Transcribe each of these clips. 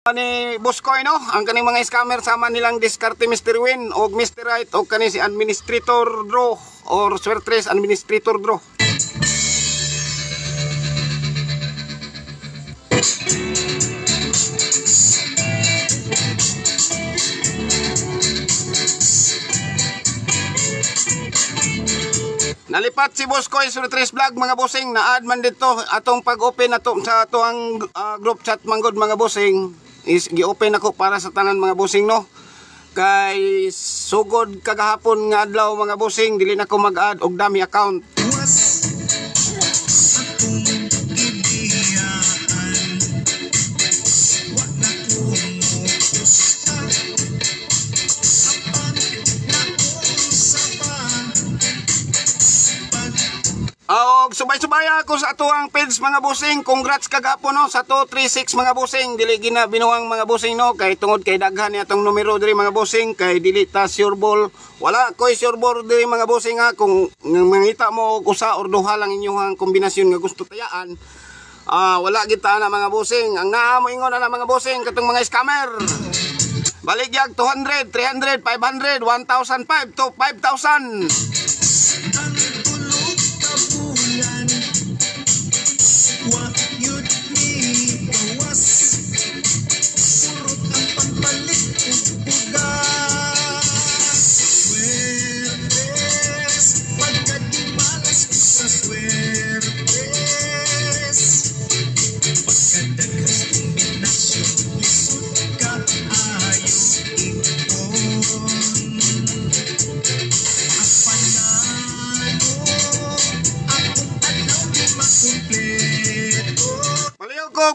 Ni Buskoy no, ang kaning mga scammer sama nilang diskarte Mr. Win o Mr. Right o kani si Administrator Draw or Swertres Administrator Draw. Nalipat si Buskoy Swertres Vlog mga bossing, na-add man dito atong pag-open ato sa ato ang group chat manggod mga bossing. Is gi-open ako para sa tanan mga bossing no. Kay sugod kagahapon nga adlaw mga bossing dili na ko mag-add og dami account. Subay-subaya ako sa ato ang page mga bossing. Congrats kagapon no sa 236 mga bossing. Dili gina binuang mga bossing no kay tungod kay daghan ni atong numero diri mga bossing kay dili ta sure ball. Wala koy sure ball diri mga bossing ha kung mangita mo og usa or duha lang inyong kombinasyon nga gusto tayaan. Wala kita na mga bossing. Ang naa mo ingon na mga bossing katong mga scammer. Baligyag 200, 300, 500, 1,005 to 5,000.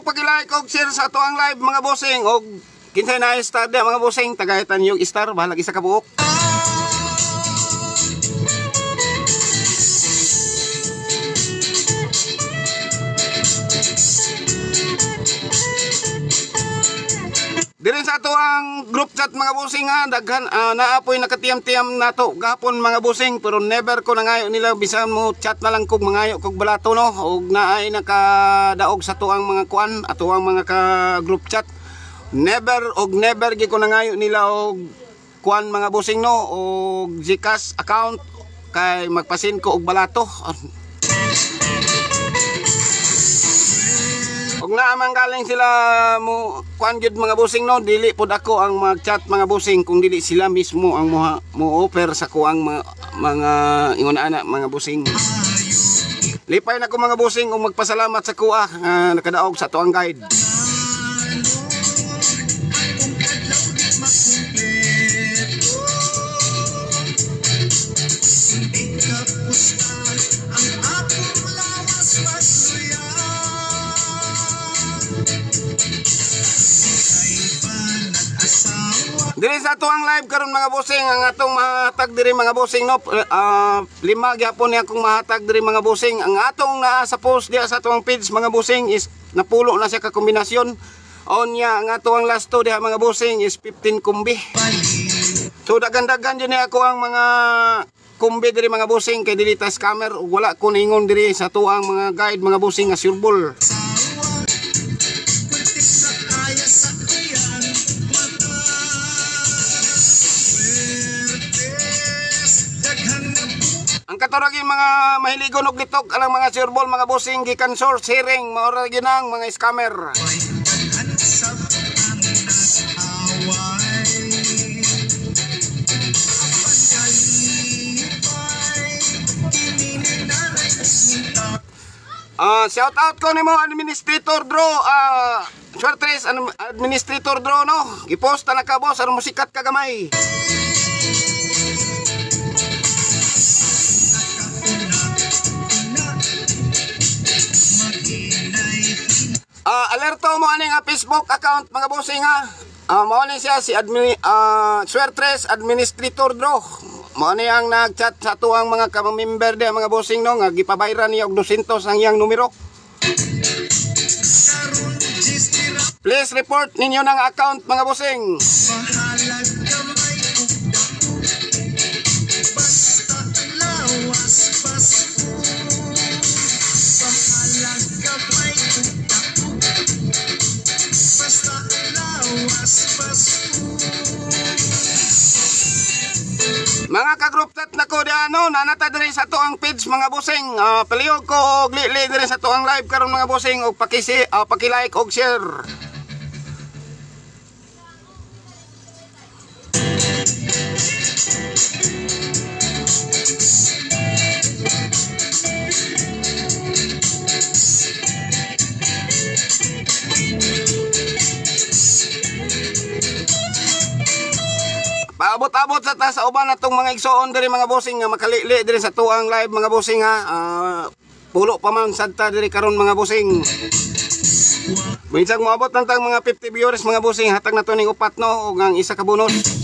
Pag-like og share sa ato ang live mga bossing og kinsay na star dia mga bossing tagahitan yung star bahala isa ka buok. Diri sa ato ang group chat mga bossing ha daghan naapoy nakatiyam-tiyam nato gahapon mga bossing pero never ko nangayo nila bisan mo chat na lang kog mangayo kog balato no og naay nakadaog sa tuang mga kuan ato ang mga ka group chat never gi ko nangayo nila og kuan mga bossing no og GCash account kay magpasin ko og balato. Og naamang galing sila mo kuan gyud mga bossing no dili pod ako ang mag-chat mga bossing kung dili sila mismo ang mo offer sa kuang mga ingon ana mga bossing. Lipay na ko mga bossing og magpasalamat sa kuha nakadaog sa tuang guide. Diri sa ato ang live karon mga bossing ang atong mahatag diri mga bossing no 5 gyapon ni akong mahatag diri mga bossing ang atong naa sa post diha sa atong page mga bossing is napulo na siya ka kombinasyon onya ang atong last to diha mga bossing is 15 kumbi. So dagan-dagan din ako ang mga kumbi diri mga bossing kay dili ta scammer ug wala ko ningon diri sa tuang mga guide mga bossing nga sure ball. Ang katuragi mga mahiligon og litok alang mga sure ball mga bossing gikan source sharing maura ginang mga scammer. Shout out ko nimo Administrator Draw Swertres Administrator Draw no gipost na ka boss aron musikat ka gamay. Alerto mo aning Facebook account mga bossing ha. Mao ni siya si Swertres Administrator Draw. Mao ni ang nag-chat sa tuang mga ka-member dia mga bossing no nga gipabayran niya og 200 ang iyang numero. Please report ninyo ng account mga bossing. Mga ka-group chat na ko diano, nanata diri sa to ang page mga bossing. Palihog ko og li diri sa to ang live karon mga bossing, og paki-like og share. Paabot-abot sa ta sa uban natong mga igsoon diri mga bossing nga makalili diri sa tuang live mga bossing ha. Pulo pa man sadta diri karon mga bossing. Binsang moabot lang tang mga 50 viewers mga bossing, hatag na to ning upat no ug ang isa ka bonus.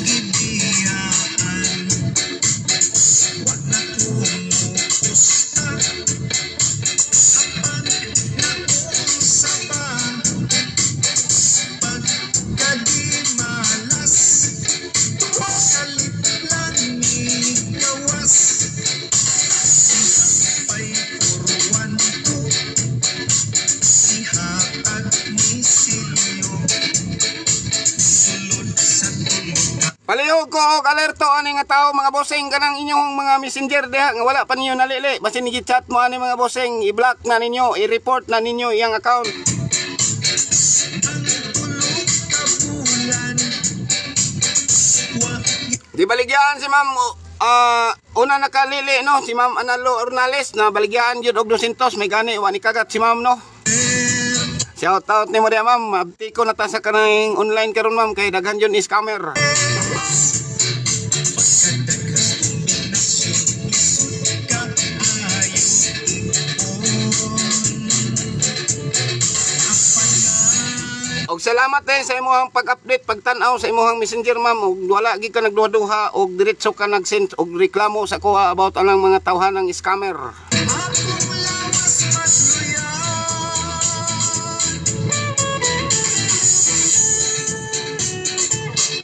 Palihog ko og alerto ani nga tao mga bossing kanang inyong mga messenger diha nga wala pa ninyo nalili, basin gi-chat mo ani mga bossing, i-block na ninyo, i-report na ninyo iyang account. Di baligyan si ma'am una nakalili no, si ma'am Analo Ornales na baligyan jud og 200, may gani wa ni kagat si ma'am no. Shout out ni mo diya ma'am, abti ko na ta sa kanang online karon ma'am kay daghan jud is scammer. Og salamat din sa imong pag-update, pagtan-aw sa imong messenger ma'am, og wala gid ka nagduha-duha og diretso ka nag-send og reklamo sa kuha about anang mga tawhanang scammer.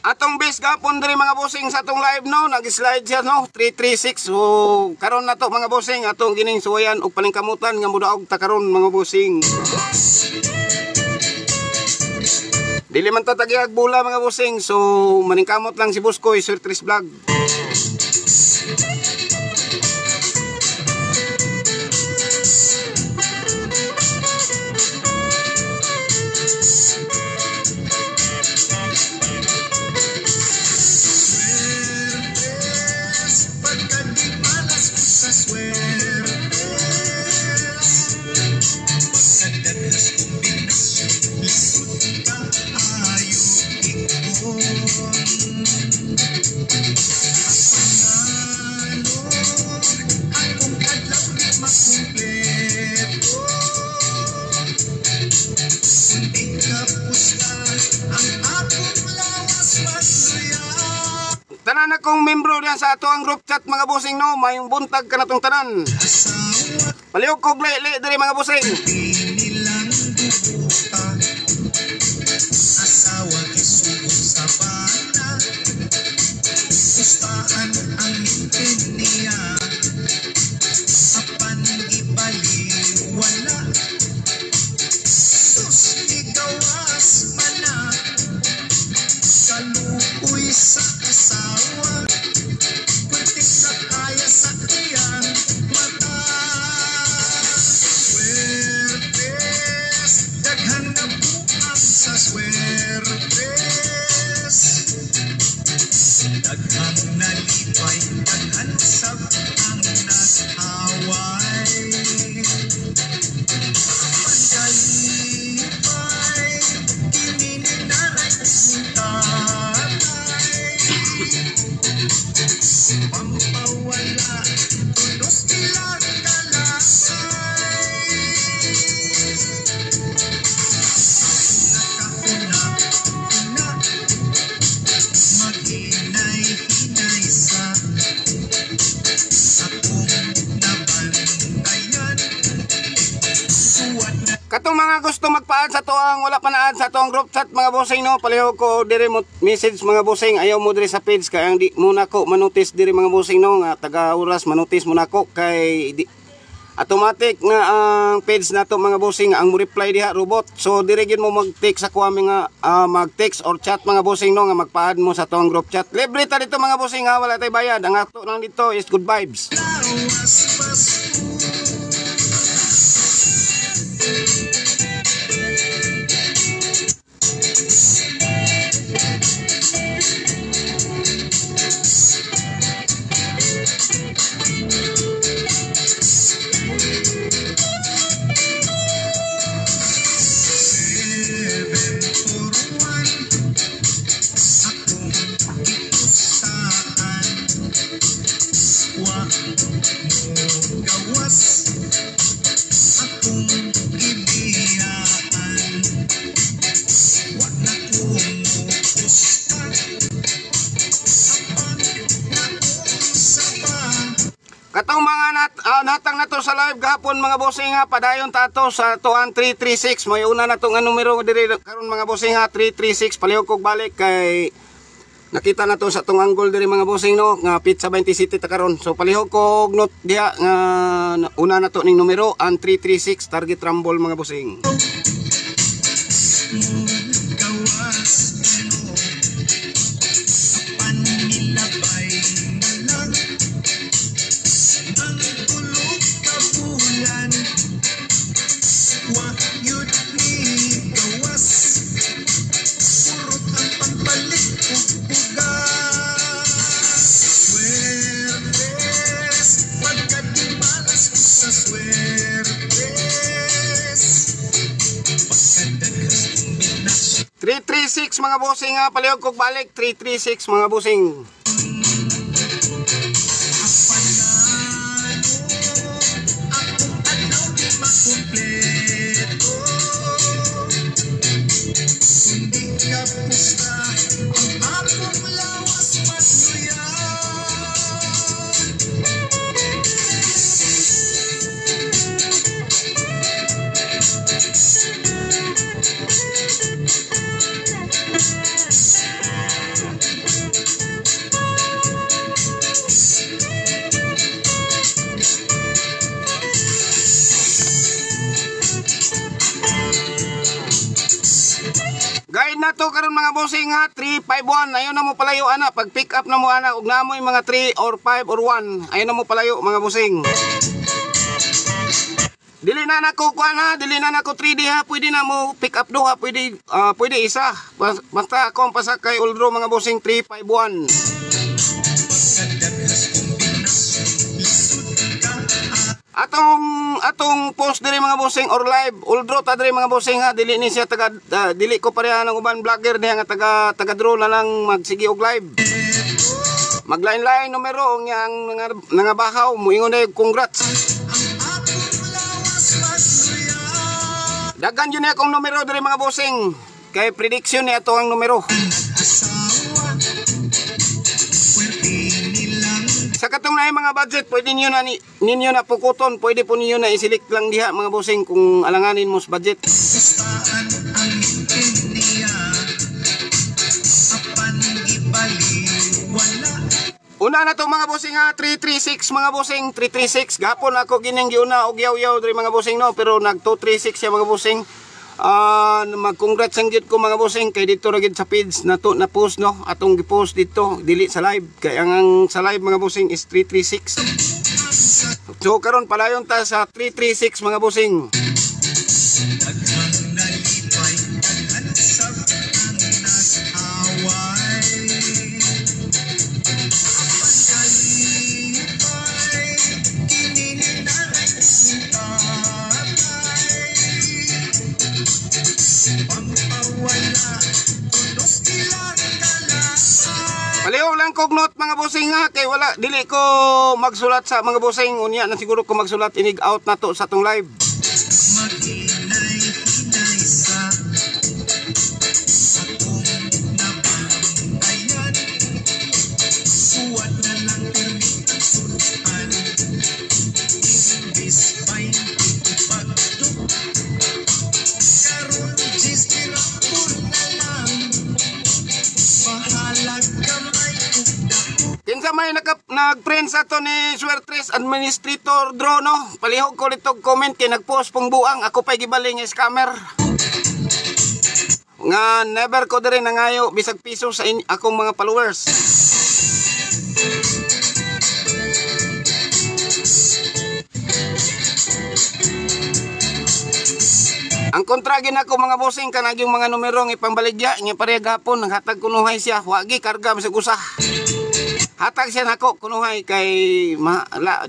Atong base gapon diri mga bossing sa atong live no, nag-slide siya no, 336. So karon na to mga bossing, atong gining suwayan og palingkamutan nga mudaog ta karon mga bossing. Dili man ta tagiag bula mga bossing, so maningkamot lang si Boskoy Sir Tris Vlog. Tanan akong membro diyan sa ato ang group chat mga bossing no, may buntag ka na tong tanan. Palihog kog li diri mga bossing. Asawa isugo sa bana. Ustaan ang niya. Apan ibali wala. Sus igawas mana. Kaluoy sa asawa, pwedeng na kaya sa iyang mata. Swertes, daghan na buang sa swertes. Daghang nalipay, daghan sa ang nag-away. Pagkalipay, kinininaray umuntan. Pampawala, tulos ilang kalasay. Nakahuna, maghinay-hinay sa akong nabantayan. Katong mga gusto magpa-add sa toang wala pa na-add sa toang group chat mga bossing no, palihog ko diri mo message mga bossing, ayaw mo diri sa page kay ang di mo nako manotis diri mga bossing no, nga taga oras manotis mo nako kay automatic nga ang page nato mga bossing ang mo reply diha robot. So dire gyud mo mag-text sa kuha nga mag-text or chat mga bossing no nga magpa-add mo sa tuang group chat. Libre ta dito mga bossing ha, wala tay bayad. Ang ato lang dito is good vibes. Katong mga natang nato sa live gahapon mga bossing ha, padayon tato sa tuan 336. May una na to nga numero diri karon mga bossing ha, 336. Palihog kog balik kay nakita na to sa tong angle diri mga bossing no nga Pizza 20 City ta karon. So palihog kog note diha nga una na to ning numero ang 336 target rumble mga bossing. Mga bossing ha, palihog kog balik 336 mga bossing. Guide na to karon mga bossing ha, 351. Ayaw na mo palayo ana, pag pick up na mo ana ug namoy mga 3 or 5 or 1. Ayaw na mo palayo mga bossing. Dili na nako kuan ha, dili na nako 3D ha, pwede na mo pick up duha, pwede pwede isa. Basta ako ang pasakay uldro mga bossing 351. Atong post diri mga bossing or live uldro ta diri mga bossing ha, dili ni siya taga dili ko pareha ng uban vlogger diha nga taga draw na lang magsige og live. Maglain-lain numero ang yang nangabahaw moingon na congrats. Dagan yun akong numero diri mga bossing kay prediction ni ato ang numero. Sa katong na mga budget, pwede ninyo na pukuton, pwede po ninyo na isilik lang diha mga bossing kung alanganin mo sa budget. Una na to mga bossing ha, 336 mga bossing, 336. Gapon ako gining giuna og yaw-yaw diri mga bossing no, pero nag 236 siya mga bossing. Mag-congrats ang gid ko mga bossing kay dito ra gid sa page na to na post no, atong gi-post dito dili sa live kay ang sa live mga bossing is 336. So karon palayon ta sa 336 mga bossing. Palihog lang kog note mga bossing ha, kay wala dili ko magsulat sa mga bossing, unya na siguro ko magsulat inig out na to sa tong live. may nag-print sa to ni Swertres Administrator Drono. Palihog ko dito comment kay nagpost pong buang. Ako pa'y gibaling scammer. Nga never ko diri nangayo bisag piso sa akong mga followers. Ang kontragin ako mga bossing kanag yung mga numerong ipambaligya nya pareha gapon naghatag kunuhay siya wagi karga bisag usa. Hatag siya nako kunuhay kay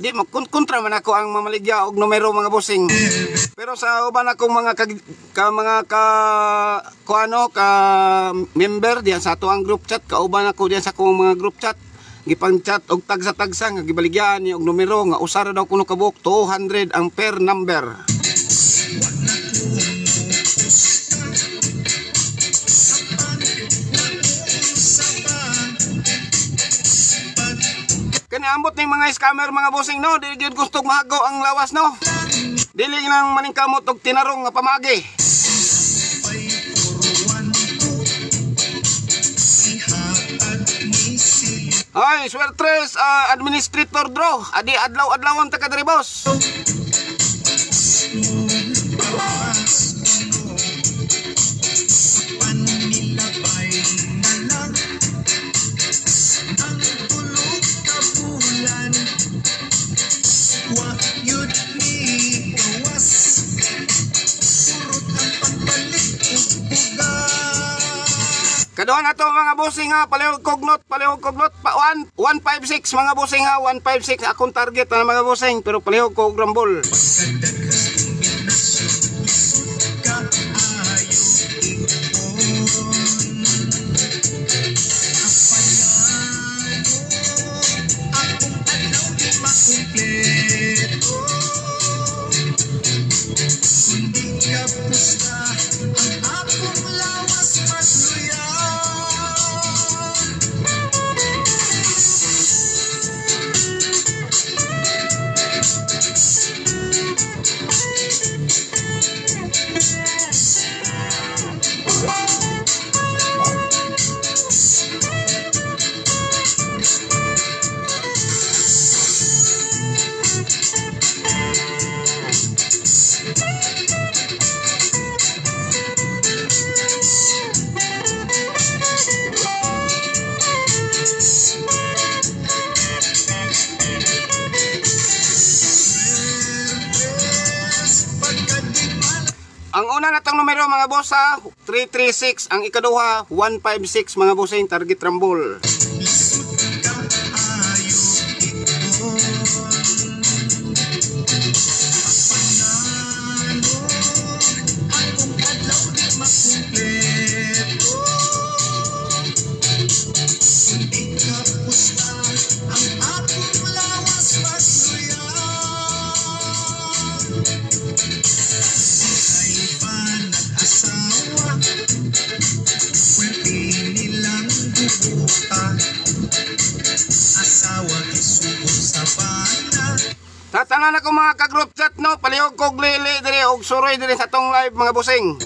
di kontra man ako ang mamaligya og numero mga bossing. Pero sa uban akong mga member diyan sa ato ang group chat kauban ako diyan sa akong mga group chat gipang chat og tagsa-tagsa nga gibaligyan ni og numero nga usara daw kuno kabuk 200 ang per number. Kani ambot ning mga scammer mga bossing no, dili gyud gusto mahagaw ang lawas no. Dili nang maningkamot og tinarong nga pamagi. Ay, Swertres Administrator Dro, adi adlaw-adlawon ta ka diri boss. Kaduhan na to mga bossing ha, palihog kognot, 156 mga bossing ha, 156 akong target na mga bossing, pero palihog ko og rambol. Ang una natong numero mga boss ha, 336, ang ikaduha 156 mga bossing target rambol. Tatanan ako mga ka-group chat no, palihog kog lili dire og suroy dire sa tong live mga bossing.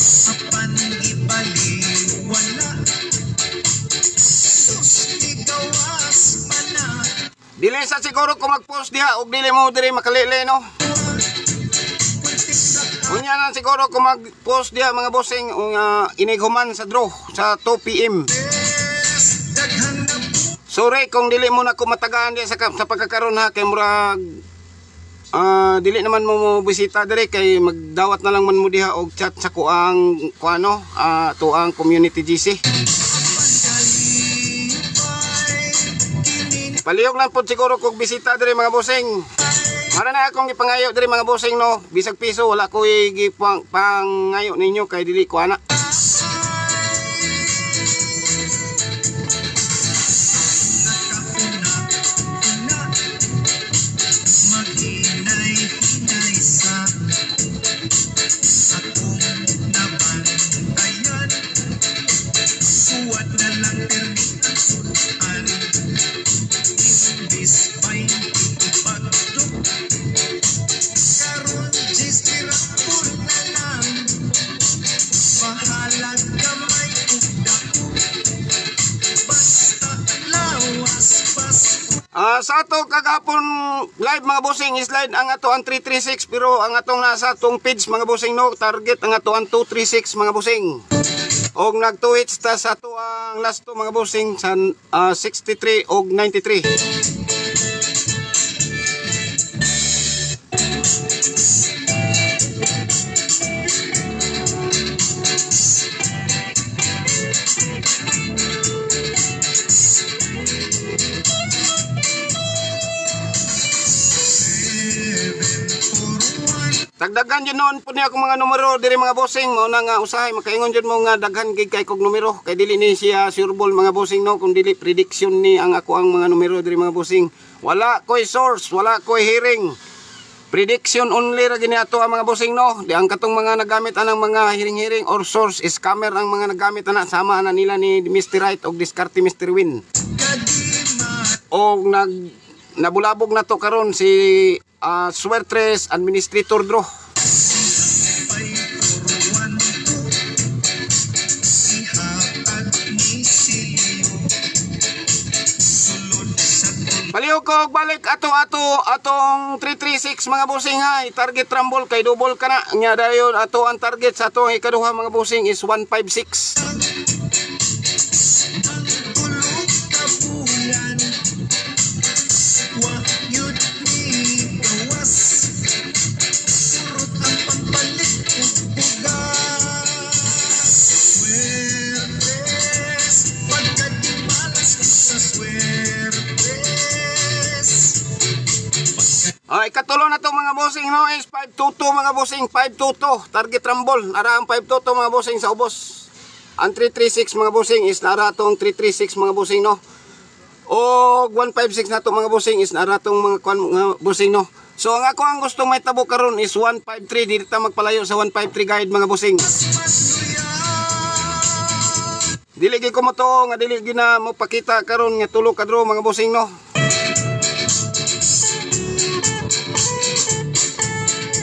Dili sa siguro ko mag-post diha og dili mo dire makalili no. Unya na siguro ko mag-post diha mga bossing inighuman sa draw sa 2 PM. Sorry kung dili mo na ko matagaan diha sa pagkakaroon ha kay murag dili naman mo bisita dire kay magdawat na lang man mo diha og chat sa kuang kuano tuang community GC. Palihog lang pod siguro kog bisita dire mga bossing. Mara na akong gipangayo dire mga bossing no, bisag piso wala ko pangayo ninyo kay dili ko ana. Sa ato kagapon live mga bossing, slide ang ato ang 336 pero ang atong nasa atong page mga bossing no, target ang ato ang 236 mga bossing. Og nag 2 hits ta sa ato ang last to mga bossing sa 63 og 93. Dagdagan yun noon po niya akong mga numero diri mga bossing, mao na nga usahay makaingon jud mo nga daghan gid kay kog numero kay dili ni siya sureball mga bossing no, kung dili prediction ni ang ako ang mga numero diri mga bossing. Wala koy source, wala koy hearing. Prediction only ra gini ato ang mga bossing no. Di ang katong mga nagamit anang mga hearing or source scammer ang mga nagamit ana, sama na nila ni Mr. Right og diskarte Mr. Win. Og nabulabog na to karon si Swertres Administrator Draw. Paliw ko balik atong 336 mga bossing ha, target rumble kay double ka na nya dayon ato ang target sa atong ikaduha mga bossing is 156. Ikatulo na to mga bossing no is 522 mga bossing, 522 target rumble, ara ang 522 mga bossing sa ubos. Ang 336 mga bossing is nara tong 336 mga bossing no. O 156 na to mga bossing is nara tong mga bossing no. So ang ako ang gusto may tabo karon is 153, dili ta magpalayo sa 153 guide mga bossing. Dili gyud ko mo to nga dili gyud na mo pakita karon nga tulo ka draw mga bossing no.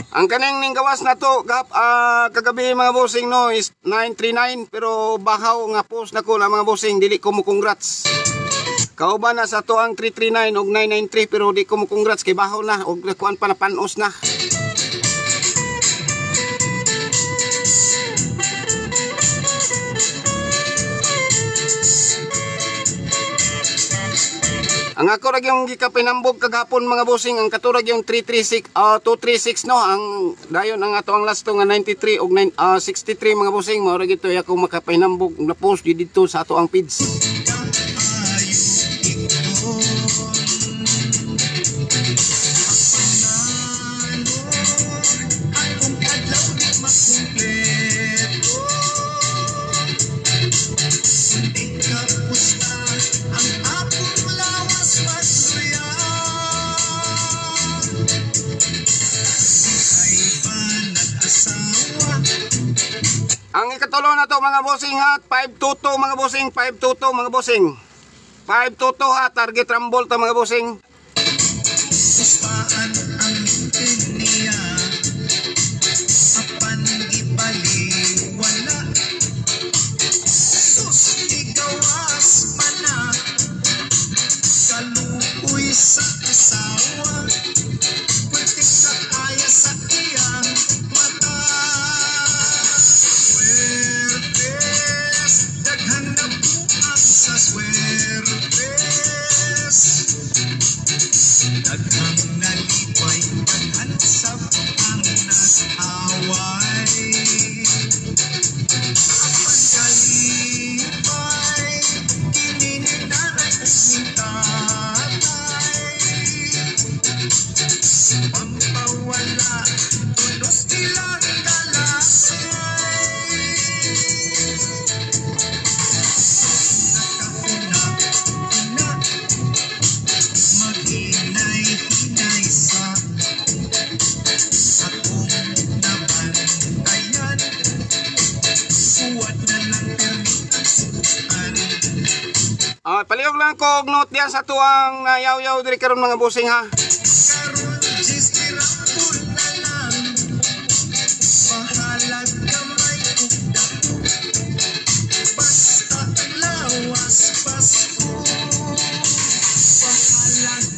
Ang kaning ning gawas na to kagabi mga bossing no is 939 pero bahaw nga post nako na mga bossing, dili ko mo congrats. Kauban na sa to ang 339 og 993 pero di ko mo congrats kay bahaw na og kuan pa na panos na. Ang ako ra yung gikapinambog kagapon mga bossing, ang katurag yung 236 no, ang dayon ang ato ang last to nga 93 og 63 mga bossing, mao ra gito ako makapinambog na post dito sa ato ang feeds. Ang ikatulo na to mga bossing ha, 522 mga bossing, 522 mga bossing. 522 ha, target rumble to mga bossing. Puspaan ang niya, apan ibaliwala. Sus, igawas mana, kaluoy sa asawa. Pwede ka kaya sa iyang mata. Daghang nalipay, paghansap ang nag-away. Apan kalipay, kinininaray ug tatay. Pampawala, tulos nilang dalasay. Nakahuna-huna, maghinay-hinay sa akong nabantayan. Uwad na lang permit ang suan. Palihog lang ko og note diyan sa tuwang nayaw-yaw diri karon mga bossing ha. Karon jistirapul na lang, pahalag kamay ug dako. Basta ang lawas Pasko, pahalag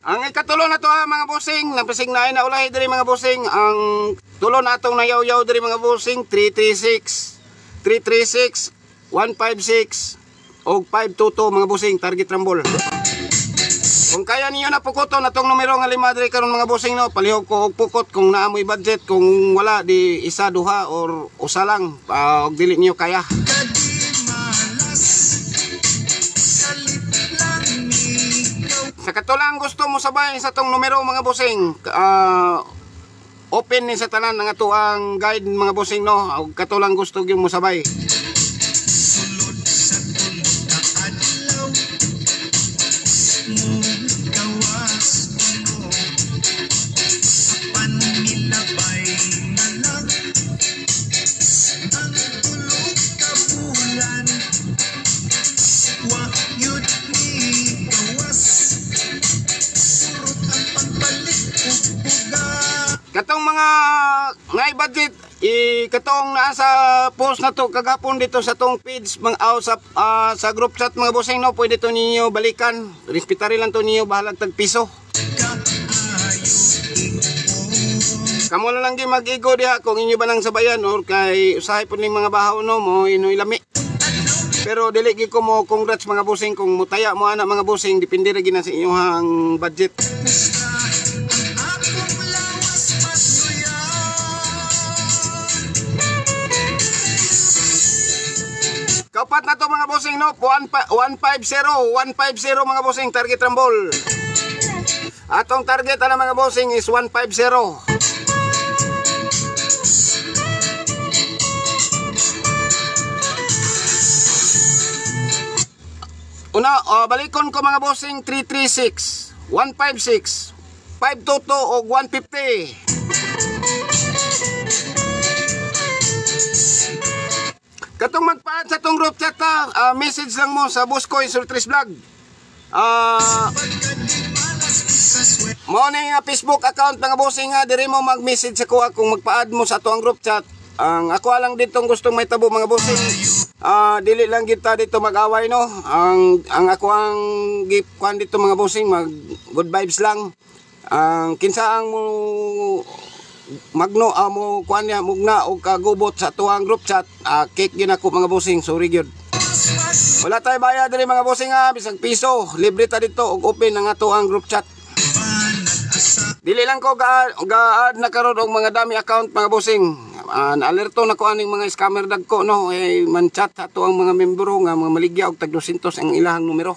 Ang ikatulo na to ha mga bossing, napising na na ulahi diri mga bossing. Ang tulo na atong nayaw-yaw diri mga bossing, 336, 156 og 522 mga bossing, target rumble. Kung kaya niyo na pukoton atong numero nga 5 diri karon mga bossing no, palihog ko og pukot kung naamoy budget, kung wala di isa duha or usa lang og dili niyo kaya. Sa katulang gusto mo sabay sa tong numero mga bossing, open ni sa tanan ng ato ang guide mga bossing no, og katulang gusto gyud mo sabay. Sulod sa tunog na adlaw mo gawas uno panilabay na lang ang tulog ka bulan wa yun ni gawas purot ang pagbalik ug buga. Katong mga ngay budget katong naa sa post na to kagapon dito sa tong page mga sa group chat mga bossing no, pwede to ninyo balikan, respetari lang to ninyo bahalag tag piso. Kamo na lang gi mag-igo diha kung inyo ba nang sabayan or kay usahay pud ning mga bahaw no mo inoy lami. Pero dili gi ko mo congrats mga bossing kung mutaya mo ana mga bossing, depende ra gina sa inyong budget. Kapat na to mga bossing no, 150 mga bossing, target rumble. Atong target ana mga bossing is 150. Una, balikon ko mga bossing, 336, 156, 522 o 150. Katong magpaad sa tong group chat message lang mo sa Boss Koy Sultris Vlog. Mo ni Facebook account mga bossing nga, diri mo mag-message sa kuha kung magpaad mo sa tuang group chat. Ang ako lang ditong gustong may tabo mga bossing. Dili lang kita dito mag-away no. Ang ako ang gift kuan dito mga bossing, mag good vibes lang. Ang kinsa ang mo magno mo kuan niya mugna og kagubot sa tuang group chat, cake gyud ako mga bossing, sorry gyud. Wala tay bayad diri mga bossing bisag piso, libre ta dito og open ang ato ang group chat. Dili lang ko ga-add na karon og mga dami account mga bossing. Alerto na ko aning mga scammer dagko no, man-chat ato ang mga membro nga mga maligya og tag 200 ang ilahang numero.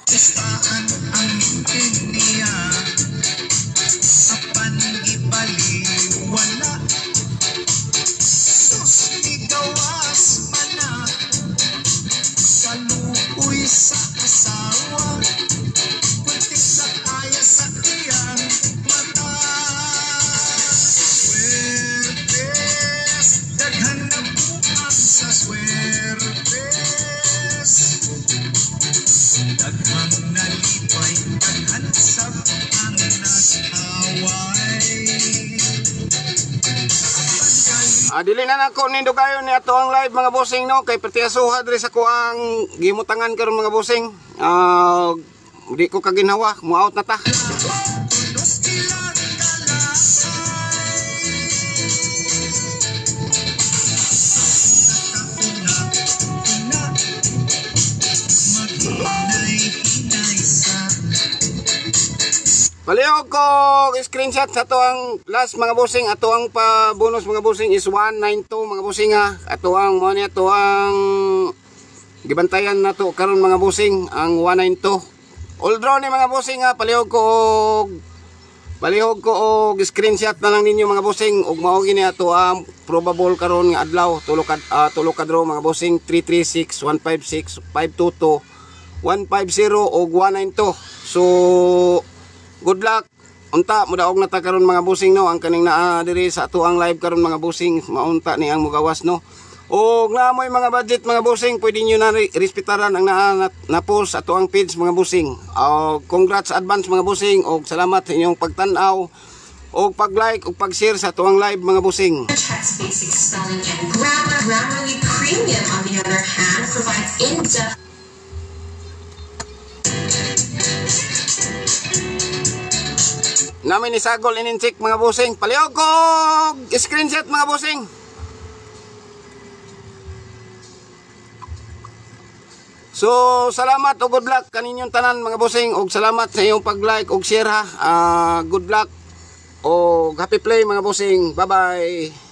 Dili na nako nindo kayo ni ato ang live mga bossing no, kay pertiasuha diri sa kuang gimutangan karon mga bossing. Di ko kaginawa, mo out na ta. Palihog ko screenshot sa to ang last mga bossing, ato ang pa bonus mga bossing is 192 mga bossing ato ang mo niya to ang gibantayan na to karon mga bossing ang 192. All draw ni mga bossing palihog ko og screenshot na lang ninyo mga bossing ug mao gini ato ang probable karon nga adlaw tulo ka draw mga bossing, 336, 156, 522, 150 ug 192. So good luck. Unta mudaog na ta karon mga bossing no, ang kaning naa diri sa ato ang live karon mga bossing, maunta ni ang mugawas no. O namoy mga budget mga bossing, pwede nyo na respetaran ang na post ato ang page mga bossing. Congrats advance mga bossing og salamat sa inyong pagtan-aw og pag-like og pag-share sa ato ang live mga bossing. Basic spelling and grammar. Grammarly Premium on the other hand provides in-depth namin ni Sagol inincheck mga bossing. Palihog ko screenshot mga bossing. So salamat o good luck kaninyong tanan mga bossing, og salamat sa iyong pag-like og share ha. Good luck o happy play mga bossing. Bye bye.